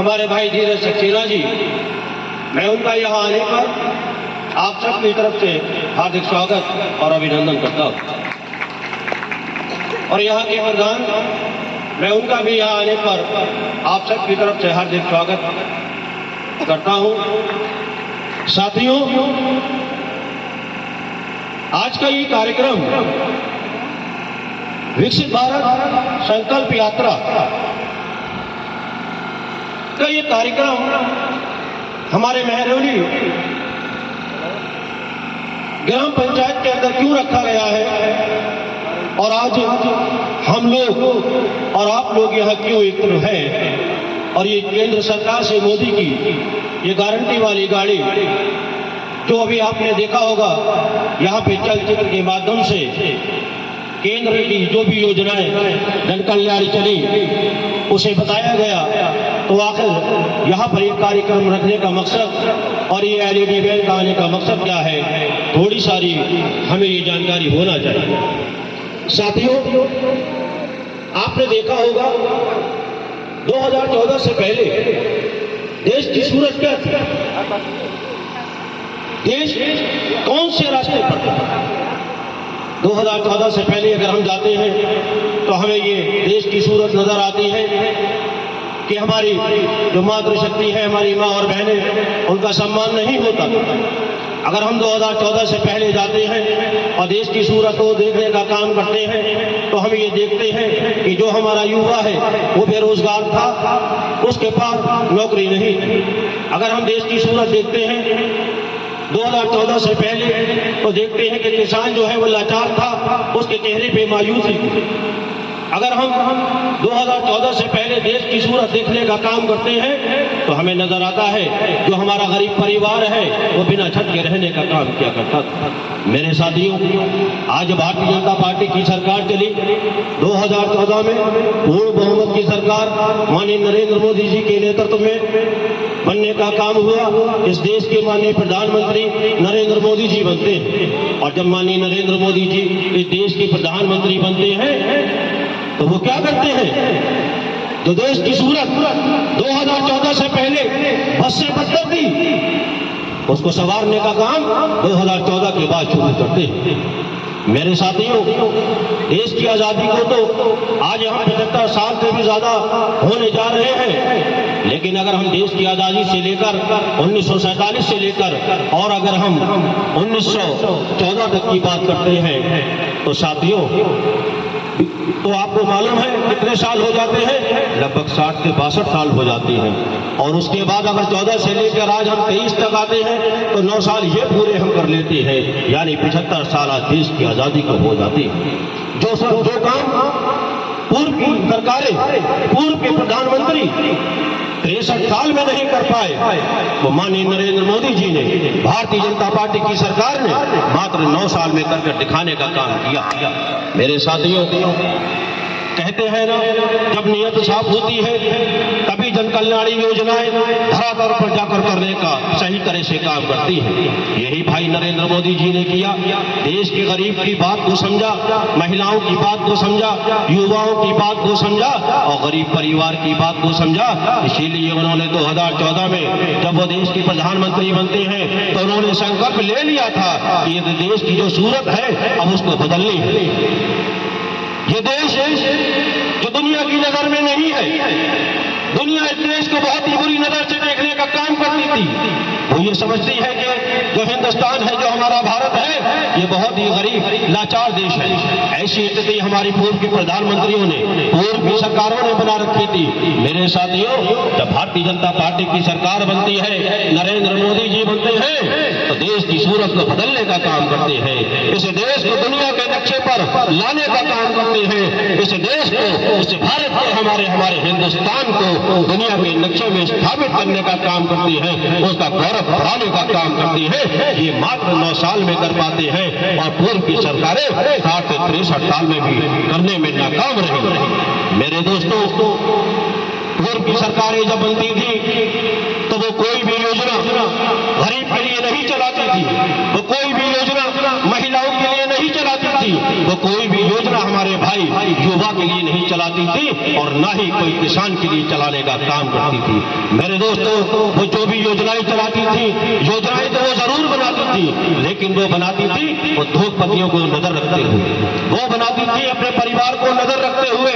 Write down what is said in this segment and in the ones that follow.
हमारे भाई धीरज सक्सेना जी, मैं उनका यहाँ आने पर आप सबकी तरफ से हार्दिक स्वागत और अभिनंदन करता हूँ। और यहाँ के प्रधान, मैं उनका भी यहाँ आने पर आप सबकी तरफ से हार्दिक स्वागत करता हूँ। साथियों, आज का ये कार्यक्रम विकसित भारत संकल्प यात्रा का ये कार्यक्रम हमारे महरौली ग्राम पंचायत के अंदर क्यों रखा गया है और आज हम लोग और आप लोग यहाँ क्यों एकत्र हैं, और ये केंद्र सरकार से मोदी की ये गारंटी वाली गाड़ी जो अभी आपने देखा होगा यहाँ पे चलचित्र के माध्यम से केंद्र की जो भी योजनाएं जन कल्याण चली उसे बताया गया, तो आखिर यहाँ पर एक कार्यक्रम रखने का मकसद और ये एलईडी वैन का आने का मकसद क्या है, थोड़ी सारी हमें ये जानकारी होना चाहिए। साथियों, आपने देखा होगा 2014 से पहले देश की सूरत क्या थी, देश कौन से रास्ते पर था। 2014 से पहले अगर हम जाते हैं तो हमें ये देश की सूरत नजर आती है कि हमारी जो मातृशक्ति है, हमारी माँ और बहनें, उनका सम्मान नहीं होता। अगर हम 2014 से पहले जाते हैं और देश की सूरत को देखने का काम करते हैं तो हम ये देखते हैं कि जो हमारा युवा है वो बेरोजगार था, उसके पास नौकरी नहीं। अगर हम देश की सूरत देखते हैं 2014 से पहले तो देखते हैं कि किसान जो है वो लाचार था, उसके चेहरे पे मायूसी थी। अगर हम 2014 से पहले देश की सूरत देखने का काम करते हैं तो हमें नजर आता है जो हमारा गरीब परिवार है वो बिना छत के रहने का काम किया करता था। मेरे साथियों, आज भारतीय जनता पार्टी की सरकार चली, 2014 में पूर्ण बहुमत की सरकार माननीय नरेंद्र मोदी जी के नेतृत्व में बनने का काम हुआ। इस देश के माननीय प्रधानमंत्री नरेंद्र मोदी जी बनते हैं, और जब माननीय नरेंद्र मोदी जी इस देश के प्रधानमंत्री बनते हैं तो वो क्या करते हैं, जो देश की सूरत 2014 से पहले बस से बदतर थी उसको संवारने का काम 2014 के बाद शुरू करते हैं। मेरे साथियों, देश की आजादी को तो आज हम 75 साल से भी ज्यादा होने जा रहे हैं, लेकिन अगर हम देश की आजादी से लेकर 1947 से लेकर और अगर हम 1914 तक की बात करते हैं तो साथियों, तो आपको मालूम है कितने साल हो जाते हैं, लगभग 60 से 62 साल हो जाते हैं। और उसके बाद अगर 14 से लेकर आज हम 23 तक आते हैं तो 9 साल ये पूरे हम कर लेते हैं, यानी 75 साल आज देश की आजादी को हो जाते हैं। जो काम पूर्व की सरकारें, पूर्व के प्रधानमंत्री 63 साल में नहीं कर पाए, तो माननीय नरेंद्र मोदी जी ने, भारतीय जनता पार्टी की सरकार ने मात्र 9 साल में करके दिखाने का काम किया। मेरे साथियों, कहते हैं ना, जब नीयत साफ होती है तभी जन कल्याणी योजनाएं धरातल पर जाकर करने का सही तरह से काम करती है। यही भाई नरेंद्र मोदी जी ने किया। देश के गरीब की बात को समझा, महिलाओं की बात को समझा, युवाओं की बात को समझा और गरीब परिवार की बात को समझा। इसीलिए उन्होंने 2014 में जब वो देश के प्रधानमंत्री बनते हैं तो उन्होंने संकल्प ले लिया था कि ये देश की जो सूरत है अब उसको बदलनी है। ये देश जो दुनिया की नजर में नहीं है, दुनिया इस देश को बहुत ही बुरी नजर से देखने का काम करती थी। वो ये समझती है कि जो हिंदुस्तान है, जो हमारा भारत है, ये बहुत ही गरीब लाचार देश है। ऐसी स्थिति हमारी पूर्व के प्रधानमंत्रियों ने, पूर्व की सरकारों ने बना रखी थी। मेरे साथियों, जब भारतीय जनता पार्टी की सरकार बनती है, नरेंद्र मोदी जी बनते हैं तो देश की सूरत को बदलने का काम करते हैं। इस देश को दुनिया के नक्शे पर लाने का काम करते हैं। इस देश को, इस भारत को, हमारे हिंदुस्तान को दुनिया के नक्शे में स्थापित करने का काम करती है, उसका गौरव बढ़ाने का काम करती है। ये मात्र 9 साल में कर पाते हैं और पूर्व की सरकारें 60 से 63 साल में भी करने में नाकाम रही। मेरे दोस्तों, पूर्व की सरकारें जब बनती थी तो वो कोई भी योजना गरीब के लिए नहीं चलाती थी, वो कोई भी योजना महिलाओं के लिए नहीं चलाती थी, वो कोई भी योजना हमारे भाई युवा के लिए नहीं चलाती थी और ना ही कोई किसान के लिए चलाने का काम करती थी। मेरे दोस्तों, वो जो भी योजनाएं चलाती थी, योजनाएं तो वो जरूर बनाती थी, लेकिन वो बनाती थी उद्योगपतियों को नजर रखते हुए, वो बनाती थी अपने परिवार को नजर रखते हुए।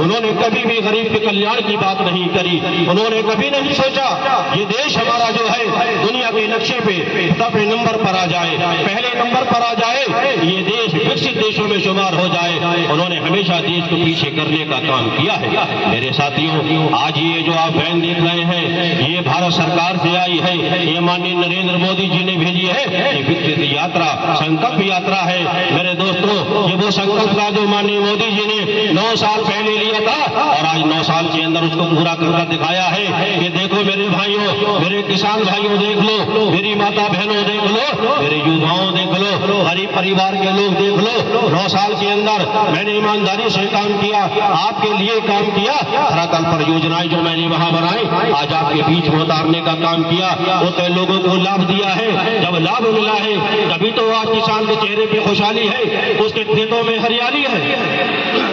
उन्होंने कभी भी गरीब के कल्याण की बात नहीं करी। उन्होंने कभी नहीं सोचा ये देश हमारा जो है दुनिया के नक्शे पे पहले नंबर पर आ जाए, पहले नंबर पर आ जाए, ये देश विकसित देशों में शुमार हो जाए। उन्होंने हमेशा देश को पीछे करने का काम किया है। मेरे साथियों, आज ये जो आप वैन देख रहे हैं, ये भारत सरकार से आई है, ये माननीय नरेंद्र मोदी जी ने भेजी है। ये विकसित यात्रा संकल्प यात्रा है। मेरे दोस्तों, ये वो संकल्प था जो माननीय मोदी जी ने 9 साल पहले लिया था और आज 9 साल के अंदर उसको पूरा करके दिखाया है। कि देखो मेरे भाइयों, मेरे किसान भाइयों देख लो, मेरी माता बहनों देख लो, मेरे युवाओं देख लो, गरीब परिवार के लोग देख लो। 9 साल के अंदर मैंने ईमानदारी से काम किया, आपके लिए काम किया। धरातल पर योजनाएं जो मैंने वहां बनाई, आज आपके बीच में उतारने का काम किया। उतने लोगों को लाभ दिया है। जब लाभ मिला है तभी तो आज किसान के चेहरे पे खुशहाली है, उसके खेतों में हरियाली है।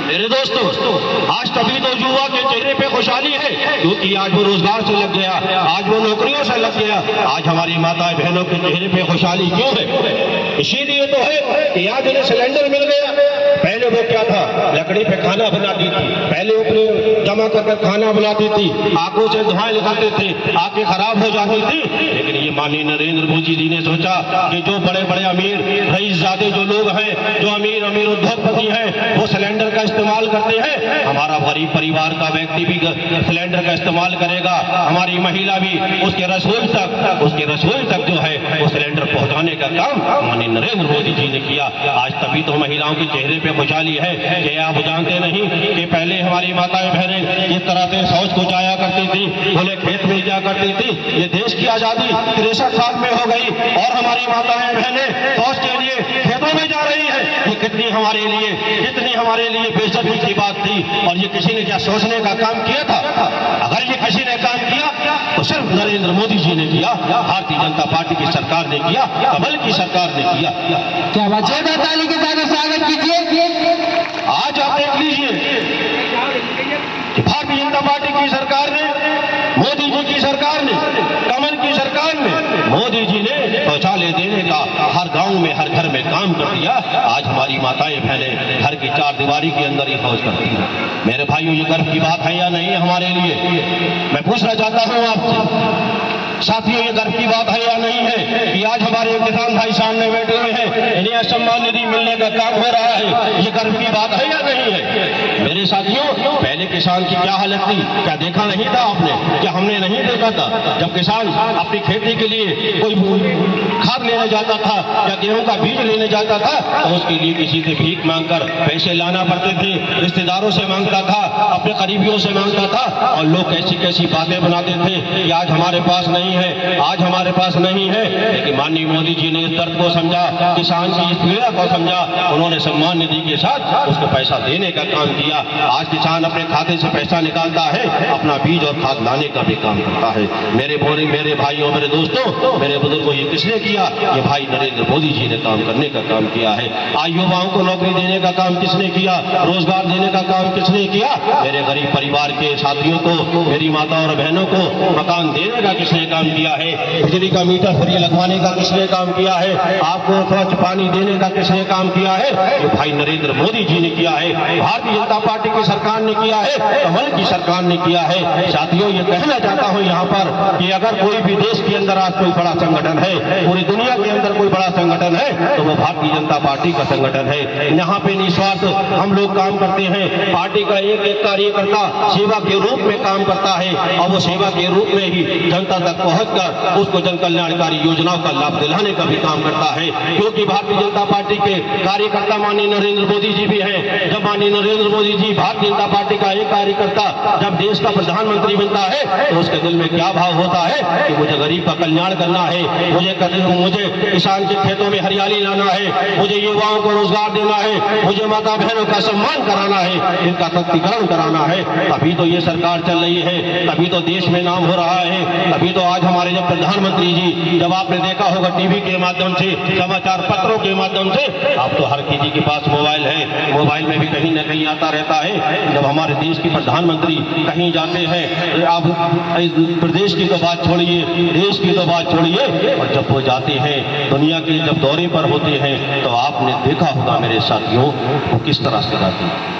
मेरे दोस्तों, आज तभी तो युवा के चेहरे पे खुशहाली है, क्योंकि आज वो रोजगार से लग गया, आज वो नौकरियों से लग गया। आज हमारी माता बहनों के चेहरे पे खुशहाली क्यों है? इसीलिए तो है कि आज उन्हें सिलेंडर मिल गया। पहले वो क्या था, लकड़ी पे खाना बनाती थी, पहले अपने जमा करके खाना बनाती थी, आंखों से धुआं निकालते थे, आंखें खराब हो जाती थी। लेकिन ये माननीय नरेंद्र मोदी जी ने सोचा कि जो बड़े बड़े अमीर रईसजादे जो लोग हैं, जो अमीर अमीर उद्योगपति हैं, वो सिलेंडर का इस्तेमाल करते हैं। हमारा गरीब परिवार का व्यक्ति भी सिलेंडर का इस्तेमाल करेगा, हमारी महिला भी उसके रसोई तक जो है वो सिलेंडर पहुंचाने का काम माननीय नरेंद्र मोदी जी ने किया। आज तभी तो महिलाओं के चेहरे पे खुशहाली है। कि आप जानते नहीं कि पहले हमारी माताएं बहनें इस तरह से शौच को जाया करती थी, खुले खेत में जाया करती थी। ये देश की आजादी 63 साल में हो गई और हमारी माताएं बहनें शौच के लिए खेतों में जा रही है। ये कितनी हमारे लिए बेइज्जती की बात थी। और ये किसी ने क्या सोचने का काम किया था? अगर ये किसी ने काम किया तो सिर्फ नरेंद्र मोदी जी ने किया, भारतीय जनता पार्टी की सरकार ने किया, कमल की सरकार ने किया। क्या बच्चे ताली के साथ स्वागत कीजिए। आज आप देख लीजिए कि भारतीय जनता पार्टी की सरकार ने, मोदी जी की सरकार ने, कमल की सरकार ने, मोदी जी ने शौचालय देने का हर गांव में हर घर में काम कर दिया। आज हमारी माताएं बहनें घर की 4 दीवारी के अंदर ही शौच करती हैं। मेरे भाइयों, ये गर्व की बात है या नहीं हमारे लिए? मैं पूछना चाहता हूं आपसे साथियों, ये गर्व की बात है या नहीं है कि आज हमारे किसान भाई सामने बैठे हुए हैं, इन्हें सम्मान निधि मिलने का काम हो रहा है? ये गर्व की बात है या नहीं है? मेरे साथियों, पहले किसान की क्या हालत थी? क्या देखा नहीं था आपने? क्या हमने नहीं देखा था? जब किसान अपनी खेती के लिए कोई खाद लेने जाता था या गेहूं का बीज लेने जाता था तो उसके लिए किसी से भीख मांगकर पैसे लाना पड़ते थे, रिश्तेदारों से मांगता था, अपने करीबियों से मांगता था। और लोग कैसी कैसी बातें बनाते थे कि आज हमारे पास नहीं है, आज हमारे पास नहीं है। लेकिन माननीय मोदी जी ने इस दर्द को समझा, किसान की इस पीड़ा को समझा, उन्होंने सम्मान निधि के साथ उसको पैसा देने का काम किया। आज किसान अपने खाते से पैसा निकालता है, अपना बीज और खाद लाने का भी काम करता है। मेरे भाइयों, मेरे दोस्तों, मेरे बुजुर्गों, ये किसने किया? ये भाई नरेंद्र मोदी जी ने काम करने का काम किया है। आज युवाओं को नौकरी देने का काम किसने किया? रोजगार देने का काम किसने किया? मेरे गरीब परिवार के साथियों को, मेरी माता और बहनों को मकान देने का किसने काम किया है? बिजली का मीटर फ्री लगवाने का किसने काम किया है? आपको स्वच्छ पानी देने का किसने काम किया है? ये भाई नरेंद्र मोदी जी ने किया है, भारतीय जनता पार्टी की सरकार ने किया है, कमल की सरकार ने किया है। साथियों, ये कहना चाहता हूं यहाँ पर कि अगर कोई भी देश के अंदर आज कोई बड़ा संगठन है, पूरी दुनिया के अंदर कोई बड़ा संगठन है तो वो भारतीय जनता पार्टी का संगठन है। यहाँ पे निस्वार्थ हम लोग काम करते हैं। पार्टी का एक एक कार्यकर्ता सेवा के रूप में काम करता है और वो सेवा के रूप में ही जनता तक पहुंचकर उसको जन कल्याणकारी योजनाओं का लाभ दिलाने का भी काम करता है। क्योंकि भारतीय जनता पार्टी के कार्यकर्ता माननीय नरेंद्र मोदी जी भी हैं। जब माननीय नरेंद्र मोदी जी, भारतीय जनता पार्टी का एक कार्यकर्ता जब देश का प्रधानमंत्री बनता है तो उसके दिल में क्या भाव होता है कि मुझे गरीब का कल्याण करना है, मुझे किसान के खेतों में हरियाली लाना है, मुझे युवाओं को रोजगार देना है, मुझे माता बहनों का सम्मान कराना है, इनका सशक्तिकरण कराना है। तभी तो ये सरकार चल रही है, तभी तो देश में नाम हो रहा है, तभी तो आज आज हमारे जब प्रधानमंत्री जी, जब आपने देखा होगा टीवी के माध्यम से, समाचार पत्रों के माध्यम से, आप तो हर किसी के पास मोबाइल है, मोबाइल में भी कहीं न कहीं आता रहता है। जब हमारे देश के प्रधानमंत्री कहीं जाते हैं, आप प्रदेश की तो बात छोड़िए, देश की तो बात छोड़िए, और जब वो जाते हैं दुनिया के जब दौरे पर होते हैं तो आपने देखा होगा मेरे साथियों वो किस तरह से जाते हैं।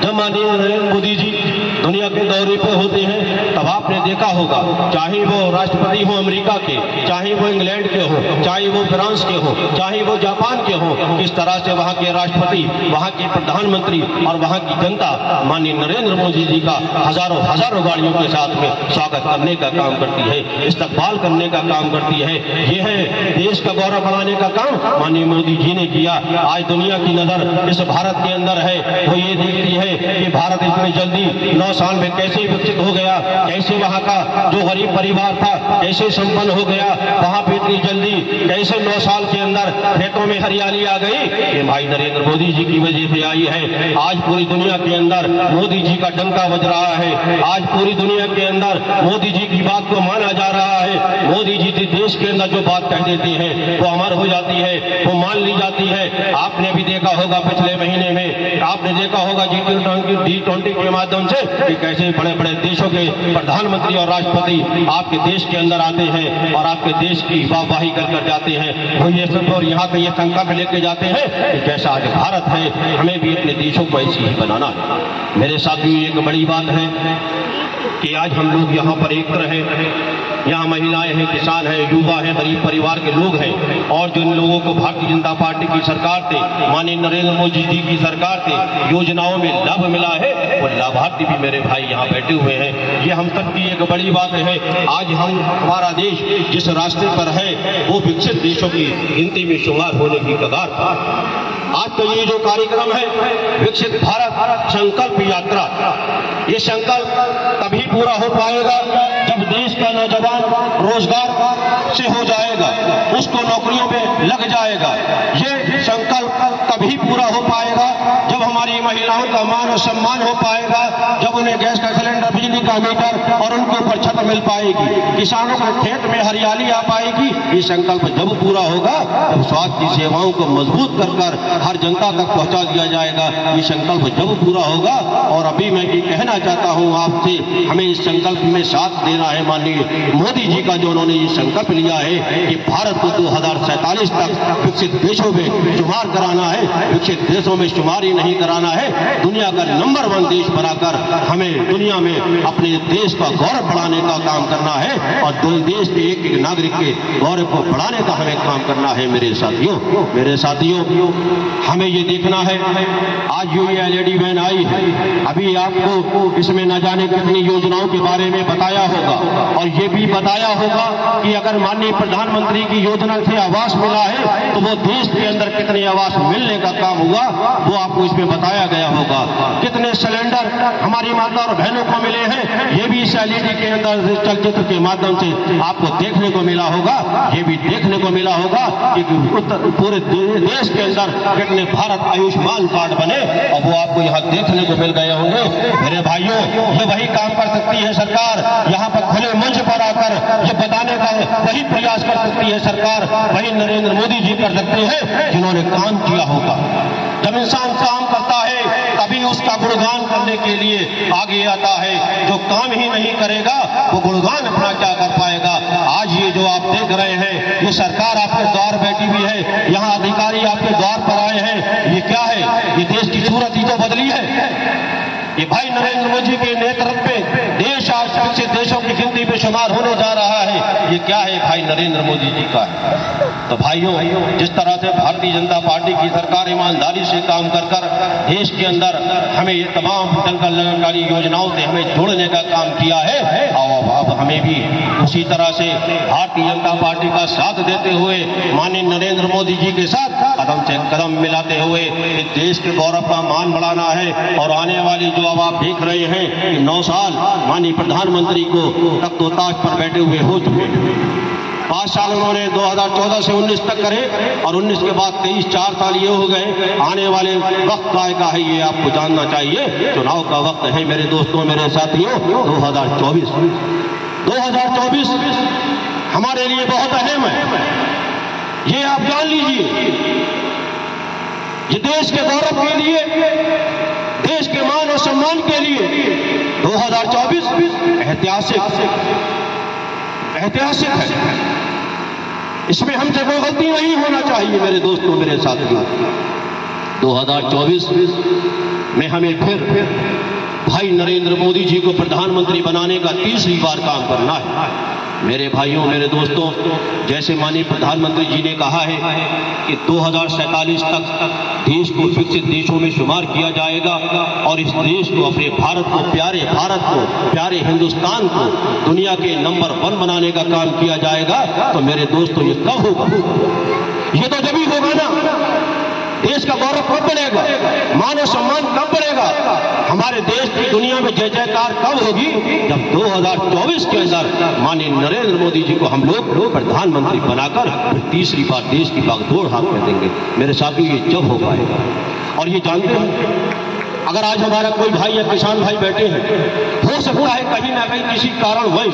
जब माननीय नरेंद्र मोदी जी दुनिया के दौरे पर होते हैं तब आपने देखा होगा, चाहे वो राष्ट्रपति हो अमेरिका के, चाहे वो इंग्लैंड के हो, चाहे वो फ्रांस के हो, चाहे वो जापान के हो, किस तरह से वहाँ के राष्ट्रपति, वहाँ के प्रधानमंत्री और वहाँ की जनता माननीय नरेंद्र मोदी जी का हजारों हजारों गाड़ियों के साथ में स्वागत करने का काम करती है, इस्तकबाल करने का काम करती है। ये है देश का गौरव बढ़ाने का काम माननीय मोदी जी ने किया। आज दुनिया की नजर इस भारत के अंदर है, वो ये देखती है कि भारत इतनी जल्दी 9 साल में कैसे विकसित हो गया, कैसे वहाँ का जो गरीब परिवार था कैसे संपन्न हो गया, वहाँ पे इतनी जल्दी कैसे 9 साल के अंदर खेतों में हरियाली आ गई। ये भाई नरेंद्र मोदी जी की वजह से आई है। आज पूरी दुनिया के अंदर मोदी जी का डंका बज रहा है। आज पूरी दुनिया के अंदर मोदी जी की बात को माना जा रहा है। मोदी जी देश के अंदर जो बात कह देते हैं वो अमर हो जाती है, वो मान ली जाती है। आपने भी देखा होगा पिछले महीने में, आपने देखा होगा G20 के माध्यम से कि कैसे बड़े बड़े देशों के प्रधानमंत्री और राष्ट्रपति आपके देश के अंदर आते हैं और आपके देश की वाहवाही कर जाते हैं। वो ये सब और यहाँ का ये संकल्प लेके जाते हैं कि जैसा आज भारत है हमें भी अपने देशों को ऐसी ही बनाना है। मेरे साथियों एक बड़ी बात है कि आज हम लोग यहाँ पर एक तरह हैं, यहाँ महिलाएं हैं, किसान हैं, युवा हैं, गरीब परिवार के लोग हैं, और जिन लोगों को भारतीय जनता पार्टी की सरकार से, माननीय नरेंद्र मोदी जी की सरकार से योजनाओं में लाभ मिला है, वो लाभार्थी भी मेरे भाई यहाँ बैठे हुए हैं। ये हम सब की एक बड़ी बात है। आज हमारा देश जिस रास्ते पर है वो विकसित देशों की गिनती में शुमार होने की कगार पर। आज का ये जो कार्यक्रम है विकसित भारत संकल्प यात्रा, ये संकल्प तभी पूरा हो पाएगा जब देश का नौजवान रोजगार से हो जाएगा, उसको नौकरियों में लग जाएगा। ये संकल्प तभी पूरा हो पाएगा जब हमारी महिलाओं का मान और सम्मान हो पाएगा, जब उन्हें गैस का सिलेंडर, बिजली का मीटर और उनके ऊपर छत मिल पाएगी, किसानों के खेत में हरियाली आ पाएगी। ये संकल्प जब पूरा होगा जब स्वास्थ्य की सेवाओं को मजबूत कर हर जनता तक पहुंचा दिया जाएगा। ये संकल्प जब पूरा होगा। और अभी मैं ये कहना चाहता हूं आपसे, हमें इस संकल्प में साथ देना है माननीय मोदी जी का, जो उन्होंने ये संकल्प लिया है कि भारत को 2047 तक विकसित देशों में शुमार कराना है। विकसित देशों में शुमार ही नहीं कराना है, दुनिया का नंबर 1 देश बनाकर हमें दुनिया में अपने देश का गौरव बढ़ाने का काम करना है, और देश के एक एक नागरिक के गौरव को बढ़ाने का हमें काम करना है। मेरे साथियों हमें ये देखना है, आज जो ये LED वैन आई है, अभी आपको इसमें न जाने कितनी योजनाओं के बारे में बताया होगा, और ये भी बताया होगा कि अगर माननीय प्रधानमंत्री की योजना से आवास मिला है तो वो देश के अंदर कितने आवास मिलने का काम हुआ वो आपको इसमें बताया गया होगा। कितने सिलेंडर हमारी माता और बहनों को मिले हैं, ये भी इस LED के अंदर चलचित्र के माध्यम से आपको देखने को मिला होगा। ये भी देखने को मिला होगा कि पूरे देश के अंदर कितने भारत आयुष्मान कार्ड बने, और वो आपको यहाँ देखने को मिल गए होंगे। मेरे भाइयों, ये वही काम कर सकती है सरकार, यहाँ पर खुले मंच पर आकर ये बताने का वही प्रयास कर सकती है सरकार, वही नरेंद्र मोदी जी कर सकते हैं जिन्होंने काम किया होगा। जब इंसान काम करता है तभी उसका गुणगान करने के लिए आगे आता है, जो काम ही नहीं करेगा वो गुणगान अपना क्या कर पाएगा। आज ये जो आप देख रहे हैं, ये सरकार आपके द्वार बैठी हुई है, यहाँ अधिकारी आपके द्वार पर आए हैं, ये क्या है? ये देश की सूरत ही तो बदली है। ये भाई नरेंद्र मोदी के नेतृत्व में देश आज विकसित देशों की गिनती में शुमार होने जा रहा है। ये क्या है? भाई नरेंद्र मोदी जी का है। तो भाइयों, जिस तरह से भारतीय जनता पार्टी की सरकार ईमानदारी से काम कर देश के अंदर हमें ये तमाम जन कल्याणकारी योजनाओं से हमें जोड़ने का काम किया है, और अब हमें भी उसी तरह से भारतीय जनता पार्टी का साथ देते हुए माननीय नरेंद्र मोदी जी के साथ कदम से कदम मिलाते हुए इस देश के गौरव का मान बढ़ाना है। और आने वाली जो अब आप देख रहे हैं कि 9 साल माननीय प्रधानमंत्री को तख्त-ओ-ताज पर बैठे हुए हो चुके हैं। 5 साल उन्होंने 2014 से 19 तक करे, और 19 के बाद 23 4 साल ये हो गए। आने वाले वक्त आएगा है, ये आपको जानना चाहिए। चुनाव का वक्त है मेरे दोस्तों, मेरे साथियों, 2024। 2024 हमारे लिए बहुत अहम है, ये आप जान लीजिए। ये देश के गौरव के लिए, देश के मान और सम्मान के लिए 2024 ऐतिहासिक है। इसमें हमसे कोई गलती नहीं होना चाहिए मेरे दोस्तों, मेरे साथियों। 2024 में हमें फिर भाई नरेंद्र मोदी जी को प्रधानमंत्री बनाने का तीसरी बार काम करना है। मेरे भाइयों, मेरे दोस्तों, जैसे माननीय प्रधानमंत्री जी ने कहा है कि 2047 तक देश को विकसित देशों में शुमार किया जाएगा और इस देश को, अपने भारत को, प्यारे हिंदुस्तान को दुनिया के नंबर 1 बनाने का काम किया जाएगा। तो मेरे दोस्तों, ये कब होगा? ये तो जब ही होगा ना। देश का गौरव कब बढ़ेगा, मान और सम्मान कब बढ़ेगा, हमारे देश की दुनिया में जय जयकार कब होगी? जब 2024 के अंदर माननीय नरेंद्र मोदी जी को हम लोग प्रधानमंत्री बनाकर फिर तीसरी बार देश की बागडोर हाथ में देंगे। मेरे साथियों, ये जब हो पाएगा। और ये जानते हैं, अगर आज हमारा कोई भाई या किसान भाई बैठे हैं, हो सकता है कहीं ना कहीं किसी कारणवश,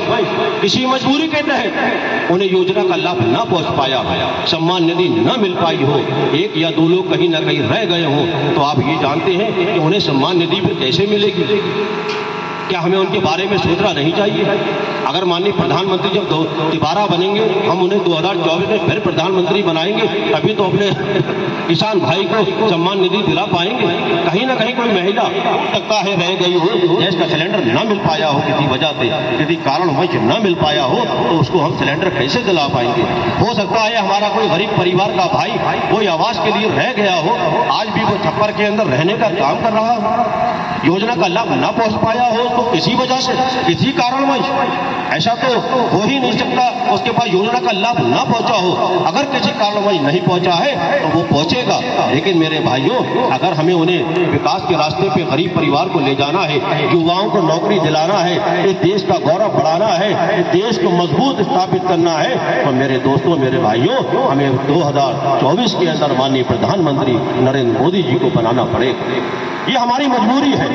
किसी मजबूरी के तहत उन्हें योजना का लाभ न पहुंच पाया, सम्मान निधि न मिल पाई हो, 1 या 2 लोग कहीं ना कहीं रह गए हो, तो आप ये जानते हैं कि उन्हें सम्मान निधि कैसे मिलेगी? क्या हमें उनके बारे में सोचना नहीं चाहिए? अगर माननीय प्रधानमंत्री जब दोबारा बनेंगे, हम उन्हें 2024 में फिर प्रधानमंत्री बनाएंगे, तभी तो अपने किसान भाई को सम्मान निधि दिला पाएंगे। कहीं ना कहीं कोई महिला सकता है रह गई हो, गैस का सिलेंडर न मिल पाया हो, किसी वजह से, किसी कारणवश न मिल पाया हो, तो उसको हम सिलेंडर कैसे दिला पाएंगे? हो सकता है हमारा कोई गरीब परिवार का भाई कोई आवास के लिए रह गया हो, आज भी वो छप्पर के अंदर रहने का काम कर रहा हो, योजना का लाभ न पहुंच पाया हो, तो किसी वजह से, किसी कारणवश, ऐसा तो हो ही नहीं सकता उसके पास योजना का लाभ न पहुंचा हो। अगर किसी कारणवश नहीं पहुंचा है तो वो पहुंचेगा। लेकिन मेरे भाइयों, अगर हमें उन्हें विकास के रास्ते पे गरीब परिवार को ले जाना है, युवाओं को नौकरी दिलाना है, इस देश का गौरव बढ़ाना है, इस देश को मजबूत स्थापित करना है, तो मेरे दोस्तों, मेरे भाइयों, हमें 2024 के अंदर माननीय प्रधानमंत्री नरेंद्र मोदी जी को बनाना पड़ेगा। ये हमारी मजबूरी है,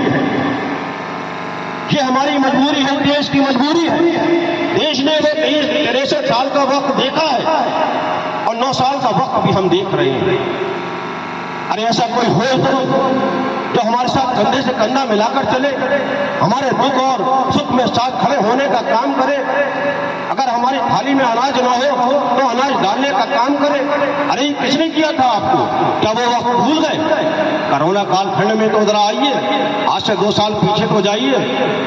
ये हमारी मजबूरी है, देश की मजबूरी है। देश ने 63 साल का वक्त देखा है और 9 साल का वक्त भी हम देख रहे हैं। अरे ऐसा कोई हो जो हमारे साथ कंधे से कंधा मिलाकर चले, हमारे दुख और सुख में साथ खड़े होने का काम करे। अगर हमारी थाली में अनाज ना हो तो अनाज डालने का काम करे। अरे किसने किया था आपको? क्या वो वक्त भूल गए? कोरोना कालखंड में तो जरा आइए, आज से 2 साल पीछे को जाइए,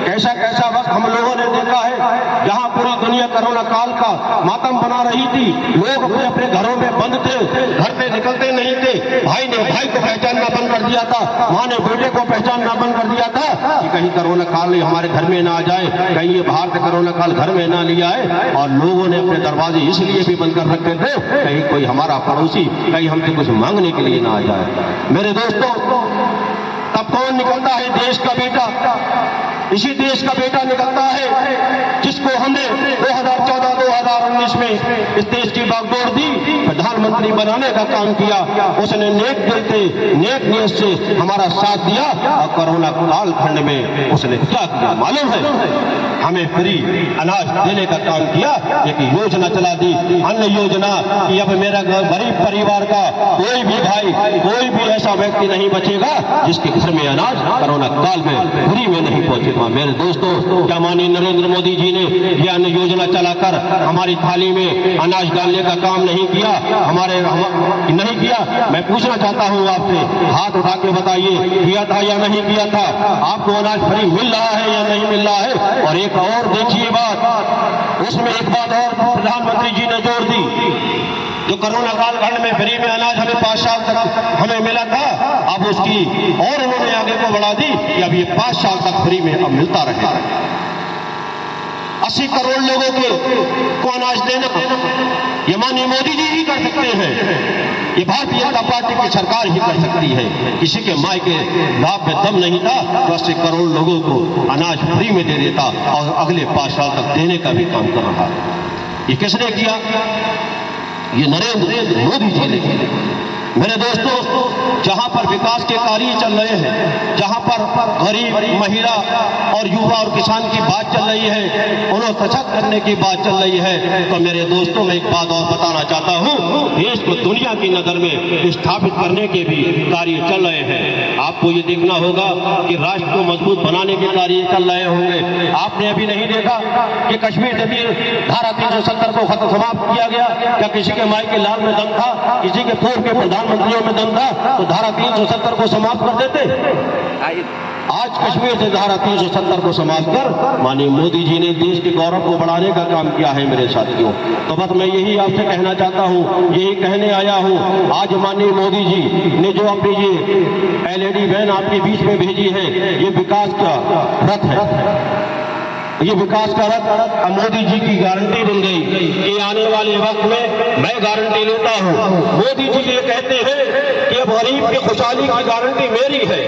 कैसा कैसा वक्त हम लोगों ने देखा है, जहां पूरी दुनिया कोरोना काल का मातम बना रही थी। लोग अपने अपने घरों में बंद थे, घर से निकलते नहीं थे, भाई ने भाई को पहचानना बंद कर दिया था, माँ ने बेटे को पहचानना बंद कर दिया था कि कहीं कोरोना काल हमारे घर में ना आ जाए, कहीं ये बाहर से कोरोना काल घर में ना लिया है। और लोगों ने अपने दरवाजे इसलिए भी बंद कर रखे थे, कहीं कोई हमारा पड़ोसी कहीं हमसे कुछ मांगने के लिए ना आ जाए। मेरे दोस्तों, तब कौन निकलता है? देश का बेटा। इसी देश का बेटा निकलता है जिसको हमने 2014-2019 में इस देश की बागडोर दी, प्रधानमंत्री बनाने का काम किया। उसने नेक दिल से, नेक नियत से हमारा साथ दिया और कोरोना कालखंड में उसने क्या किया मालूम है? हमें फ्री अनाज देने का काम किया। एक योजना चला दी, अन्न योजना, कि अब मेरा गरीब परिवार का कोई भी भाई, कोई भी ऐसा व्यक्ति नहीं बचेगा जिसके घर में अनाज कोरोना काल में फ्री में नहीं पहुंचेगा। मेरे दोस्तों, क्या माननीय नरेंद्र मोदी जी ने यह अन्न योजना चलाकर हमारी थाली में अनाज डालने का काम नहीं किया? नहीं किया? मैं पूछना चाहता हूं आपसे, हाथ उठा के बताइए, किया था या नहीं किया था? आपको अनाज फ्री मिल रहा है या नहीं मिल रहा है? और एक और देखिए बात, उसमें एक बात और प्रधानमंत्री जी ने जोड़ दी, जो कोरोना कालखंड में फ्री में अनाज हमें 5 साल तक हमें मिला था, अब उसकी और उन्होंने आगे को बढ़ा दी कि अब ये 5 साल तक फ्री में अब मिलता रहेगा। 80 करोड़ लोगों को अनाज देना ये माननीय मोदी जी ही कर सकते हैं, ये भारतीय जनता पार्टी की सरकार ही कर सकती है। किसी के माई के बाप में दम नहीं था तो 80 करोड़ लोगों को अनाज फ्री में दे देता और अगले 5 साल तक देने का भी काम कर रहा है। ये किसने किया? ये नरेंद्र मोदी जी ने किया। मेरे दोस्तों, जहां पर विकास के कार्य चल रहे हैं, जहां पर गरीब, महिला और युवा और किसान की बात चल रही है, उन्हें सशक्त करने की बात चल रही है, तो मेरे दोस्तों मैं एक बात और बताना चाहता हूं, देश को दुनिया की नजर में स्थापित करने के भी कार्य चल रहे हैं। आपको ये देखना होगा कि राष्ट्र को मजबूत बनाने के कार्य चल रहे होंगे। आपने अभी नहीं देखा कि कश्मीर से भी धारा 370 को खत्म समाप्त किया गया? क्या किसी के माई के लाल में दम था, किसी के पूर्व के प्रधानमंत्रियों में दम था तो धारा 370 को समाप्त कर देते? आज कश्मीर से धारा 370 को समाप्त कर माननीय मोदी जी ने देश के गौरव को बढ़ाने का काम किया है मेरे साथियों। तो बस मैं यही आपसे कहना चाहता हूं, यही कहने आया हूं। आज माननीय मोदी जी ने जो अपनी ये एलईडी वैन आपके बीच में भेजी है, ये विकास का रथ है, ये विकास का रथ मोदी जी की गारंटी बन गई कि आने वाले वक्त में मैं गारंटी लेता हूं। मोदी जी ये कहते हैं कि अब गरीब की खुशहाली की गारंटी मेरी है।